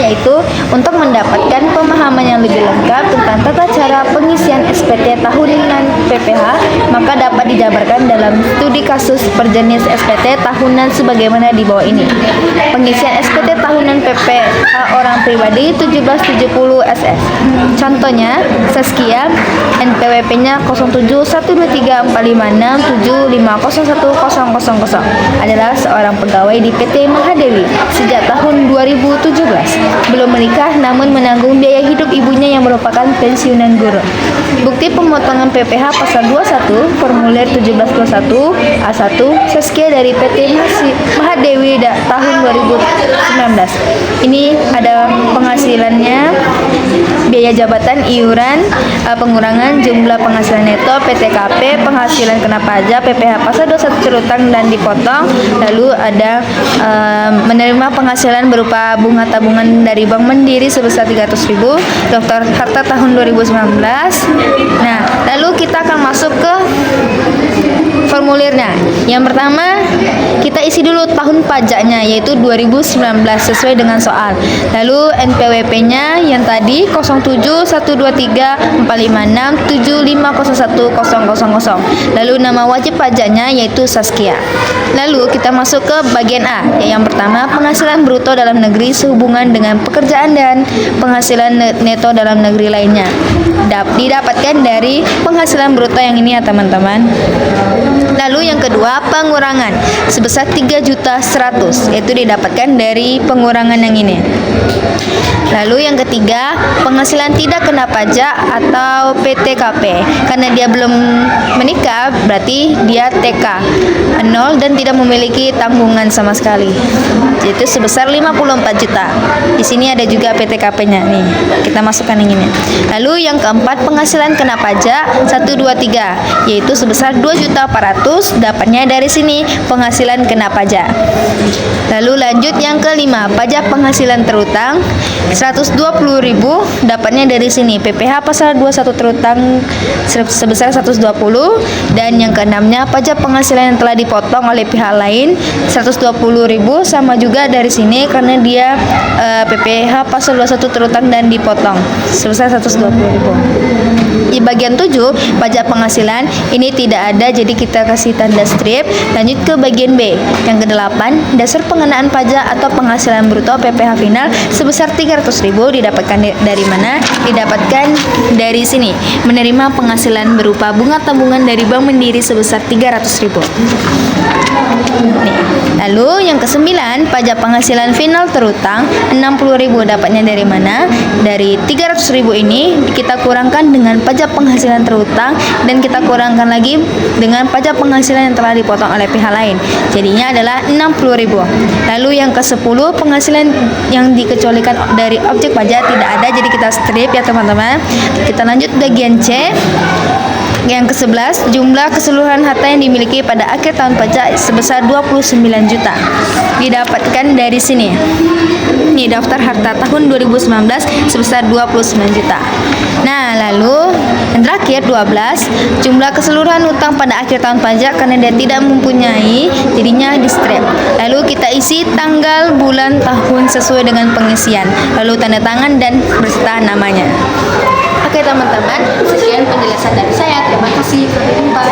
yaitu untuk mendapatkan pemahaman yang lebih lengkap tentang tata cara pengisian SPT tahunan PPH, maka dapat dijabarkan dalam studi kasus berjenis SPT tahunan sebagaimana di bawah ini. Pengisian SPT tahunan PPH orang pribadi 1770 SS. Contohnya, Saskia, NPWP-nya 07123456750100 adalah seorang pegawai di PT Mahadewi sejak tahun 2017. Belum menikah namun menanggung biaya hidup ibunya yang merupakan pensiunan guru. Bukti pemotongan PPH pasal 21 formulir 1721 A1 Saskia dari PT Mahadewi tahun 2019. Ini ada penghasilannya, biaya jabatan, iuran, pengurangan jumlah penghasilan neto, PTKP, penghasilan kena pajak, PPH pasal 21 terutang dan dipotong. Lalu ada menerima penghasilan berupa bunga tabungan dari Bank Mandiri sebesar 300.000, daftar harta tahun 2019. Nah, lalu kita akan masuk ke formulirnya. Yang pertama, kita isi dulu tahun pajaknya yaitu 2019 sesuai dengan soal. Lalu NPWP-nya yang tadi 07123456750100. Lalu nama wajib pajaknya yaitu Saskia. Lalu kita masuk ke bagian A. Yang pertama, penghasilan bruto dalam negeri sehubungan dengan pekerjaan dan penghasilan neto dalam negeri lainnya. Didapatkan dari penghasilan bruto yang ini ya teman-teman. Lalu yang kedua, pengurangan sebesar 3.100.000 yaitu didapatkan dari pengurangan yang ini. Lalu yang ketiga, penghasilan tidak kena pajak atau PTKP. Karena dia belum menikah, berarti dia TK 0 dan tidak memiliki tanggungan sama sekali. Yaitu sebesar 54 juta. Di sini ada juga PTKP-nya nih. Kita masukkan yang ini. Lalu yang keempat, penghasilan kena pajak 123 yaitu sebesar 2.400.000, dapatnya dari sini penghasilan kena pajak. Lalu lanjut yang kelima, pajak penghasilan terutang 120.000, dapatnya dari sini PPH pasal 21 terutang sebesar 120. Dan yang keenamnya, pajak penghasilan yang telah dipotong oleh pihak lain 120.000, sama juga dari sini karena dia PPH pasal 21 terutang dan dipotong sebesar 120.000. Di bagian 7, pajak penghasilan ini tidak ada, jadi kita kasih tanda strip. Lanjut ke bagian B. Yang ke-8, dasar pengenaan pajak atau penghasilan bruto PPH final sebesar 300.000 didapatkan dari mana? Didapatkan dari sini. Menerima penghasilan berupa bunga tabungan dari Bank Mandiri sebesar 300.000. Nih. Lalu yang ke-9, pajak penghasilan final terutang 60.000, dapatnya dari mana? Dari 300.000 ini kita kurangkan dengan pajak penghasilan terutang dan kita kurangkan lagi dengan pajak penghasilan yang telah dipotong oleh pihak lain. Jadinya adalah 60.000. Lalu yang ke-10, penghasilan yang dikecualikan dari objek pajak tidak ada, jadi kita strip ya teman-teman. Kita lanjut bagian C. Yang ke-11, jumlah keseluruhan harta yang dimiliki pada akhir tahun pajak sebesar 29 juta. Didapatkan dari sini. Ini daftar harta tahun 2019 sebesar 29 juta. Nah, lalu yang terakhir 12, jumlah keseluruhan utang pada akhir tahun pajak karena dia tidak mempunyai, jadinya di strip. Lalu kita isi tanggal, bulan, tahun sesuai dengan pengisian. Lalu tanda tangan dan berserta namanya. Oke teman-teman, sekian penjelasan dari saya. Terima kasih. Sampai jumpa.